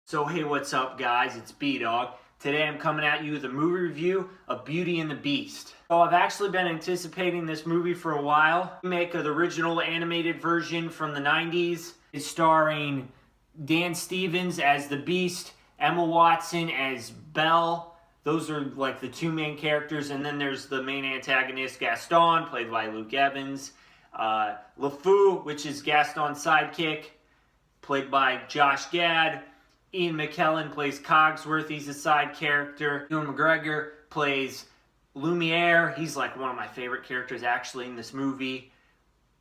So hey, what's up guys, it's B-Dog. Today I'm coming at you with a movie review of Beauty and the Beast. So I've actually been anticipating this movie for a while. Remake of the original animated version from the 90s. It's starring Dan Stevens as the Beast, Emma Watson as Belle. Those are like the two main characters, and then there's the main antagonist, Gaston, played by Luke Evans. LeFou, which is Gaston's sidekick, played by Josh Gad. Ian McKellen plays Cogsworth, he's a side character. Ewan McGregor plays Lumiere. He's like one of my favorite characters actually in this movie.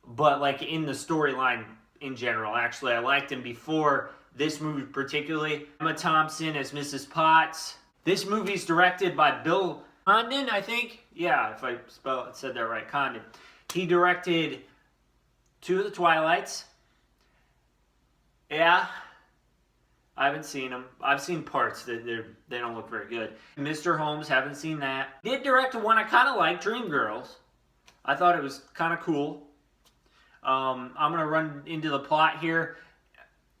But like in the storyline in general, actually I liked him before this movie particularly. Emma Thompson as Mrs. Potts. This movie's directed by Bill Condon, I think. Yeah, if I said that right, Condon. He directed two of the Twilights. Yeah. I haven't seen them. I've seen parts that they don't look very good. Mr. Holmes, haven't seen that. Did direct one I kind of like, Dreamgirls. I thought it was kind of cool. I'm going to run into the plot here.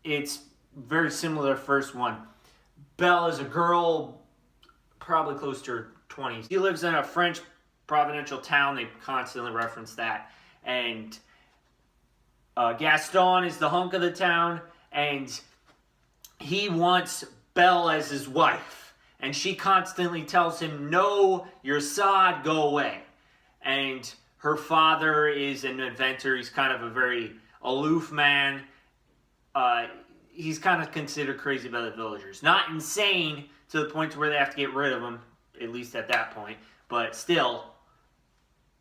It's very similar to the first one. Belle is a girl, probably close to her 20s. She lives in a French provincial town. They constantly reference that. And Gaston is the hunk of the town, and he wants Belle as his wife, and she constantly tells him, no, you're sod, go away. And her father is an inventor. He's kind of a very aloof man. He's kind of considered crazy by the villagers. Not insane to the point where they have to get rid of him, at least at that point, but still,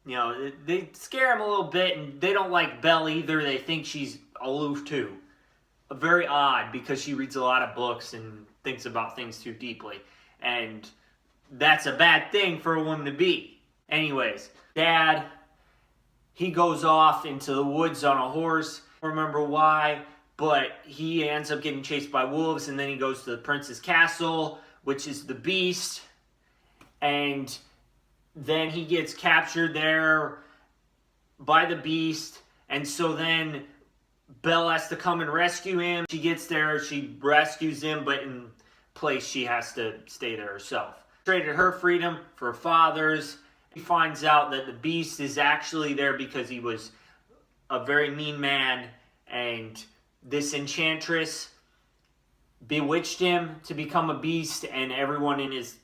you know, they scare him a little bit, and they don't like Belle either. They think she's aloof too. Very odd, because she reads a lot of books and thinks about things too deeply. And that's a bad thing for a woman to be. Anyways, Dad, he goes off into the woods on a horse. I don't remember why, but he ends up getting chased by wolves, and then he goes to the prince's castle, which is the Beast. And then he gets captured there by the Beast. And so then Belle has to come and rescue him. She gets there, she rescues him, but in place she has to stay there herself. Traded her freedom for her father's. He finds out that the Beast is actually there because he was a very mean man, and this enchantress bewitched him to become a beast, and everyone in his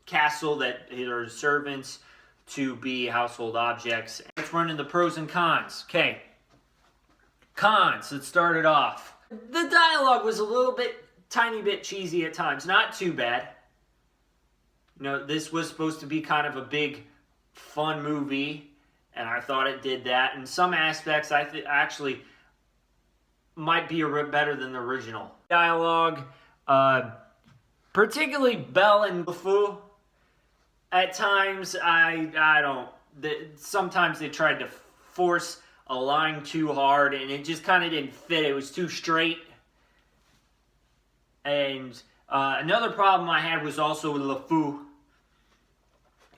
castle that are servants to be household objects. Let's run into the pros and cons. Okay. Cons, let's start it off. The dialogue was a little bit, tiny bit cheesy at times. Not too bad. You know, this was supposed to be kind of a big, fun movie, and I thought it did that. In some aspects, I actually might be a bit better than the original. Dialogue, particularly Belle and LeFou. At times, sometimes they tried to force a line too hard, and it just kind of didn't fit. It was too straight. And another problem I had was also with LeFou.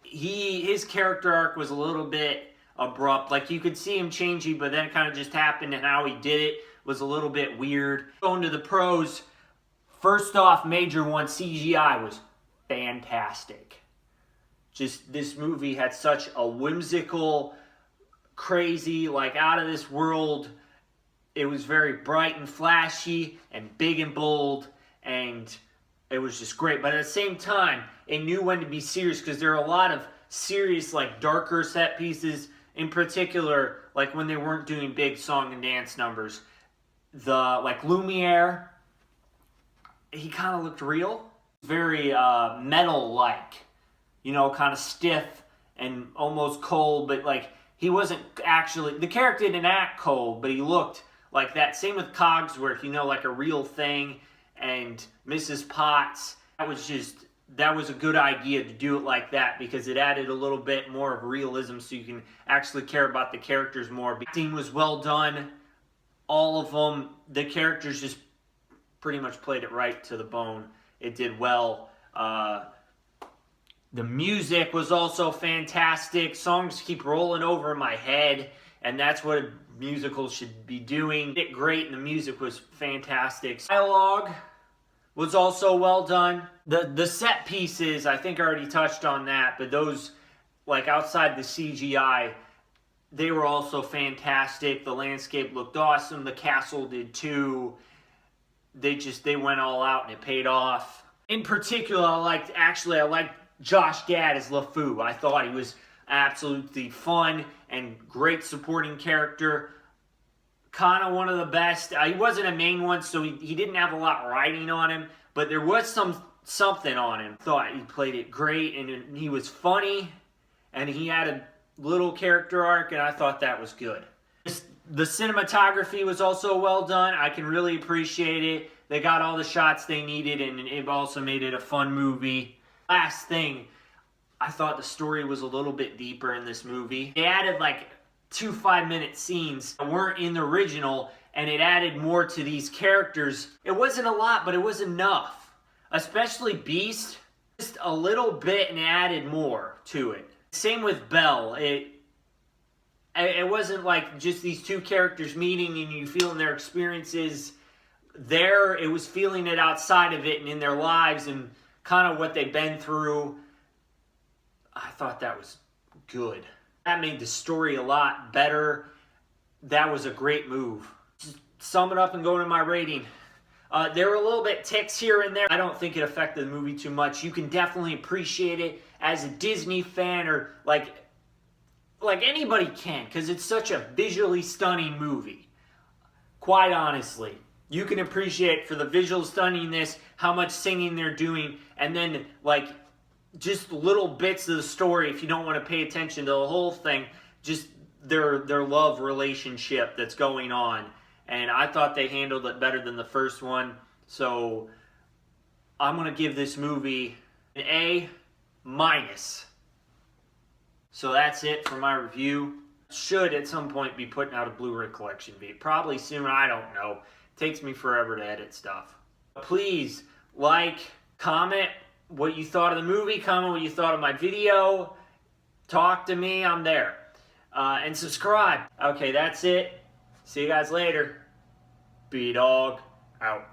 His character arc was a little bit abrupt. Like, you could see him changing, but then it kind of just happened, and how he did it was a little bit weird. Going to the pros, first off, major one, CGI was fantastic. Just, this movie had such a whimsical, crazy, like out of this world. It was very bright and flashy and big and bold, and it was just great. But at the same time, it knew when to be serious, because there are a lot of serious, like darker set pieces. In particular, like when they weren't doing big song and dance numbers. Like Lumiere, he kind of looked real. Very metal-like, you know, kind of stiff and almost cold, but like he wasn't actually, the character didn't act cold, but he looked like that. Same with Cogsworth, you know, like a real thing. And Mrs. Potts, that was a good idea to do it like that, because it added a little bit more of realism, so you can actually care about the characters more. The acting was well done. All of them, the characters just pretty much played it right to the bone. It did well. The music was also fantastic. Songs keep rolling over in my head, and that's what a musical should be doing. It did great, and the music was fantastic. Dialogue was also well done. The set pieces, I think I already touched on that, but those, like outside the CGI, they were also fantastic. The landscape looked awesome. The castle did too. They went all out and it paid off. In particular, I liked Josh Gad as LeFou. I thought he was absolutely fun and great supporting character. Kind of one of the best. He wasn't a main one, so he didn't have a lot riding on him, but there was something on him. Thought he played it great, and he was funny, and he had a little character arc, and I thought that was good. The cinematography was also well done. I can really appreciate it. They got all the shots they needed, and it also made it a fun movie. Last thing, I thought the story was a little bit deeper in this movie. They added like 2 5-minute scenes that weren't in the original, and it added more to these characters. It wasn't a lot, but it was enough. Especially Beast, just a little bit, and added more to it. Same with Belle. It wasn't like just these two characters meeting and you feeling their experiences there. It was feeling it outside of it and in their lives and kind of what they've been through. I thought that was good. That made the story a lot better. That was a great move. Just sum it up and go to my rating. There were a little bit ticks here and there. I don't think it affected the movie too much. You can definitely appreciate it as a Disney fan, or like anybody can, because it's such a visually stunning movie. Quite honestly, you can appreciate for the visual stunningness, how much singing they're doing, and then like just little bits of the story. If you don't want to pay attention to the whole thing, just their love relationship that's going on. And I thought they handled it better than the first one. So I'm going to give this movie an A-. So that's it for my review. Should at some point be putting out a Blu-ray collection video. Probably soon, I don't know. It takes me forever to edit stuff. Please like, comment what you thought of the movie, comment what you thought of my video. Talk to me, I'm there. And subscribe. Okay, that's it. See you guys later. B-Dog out.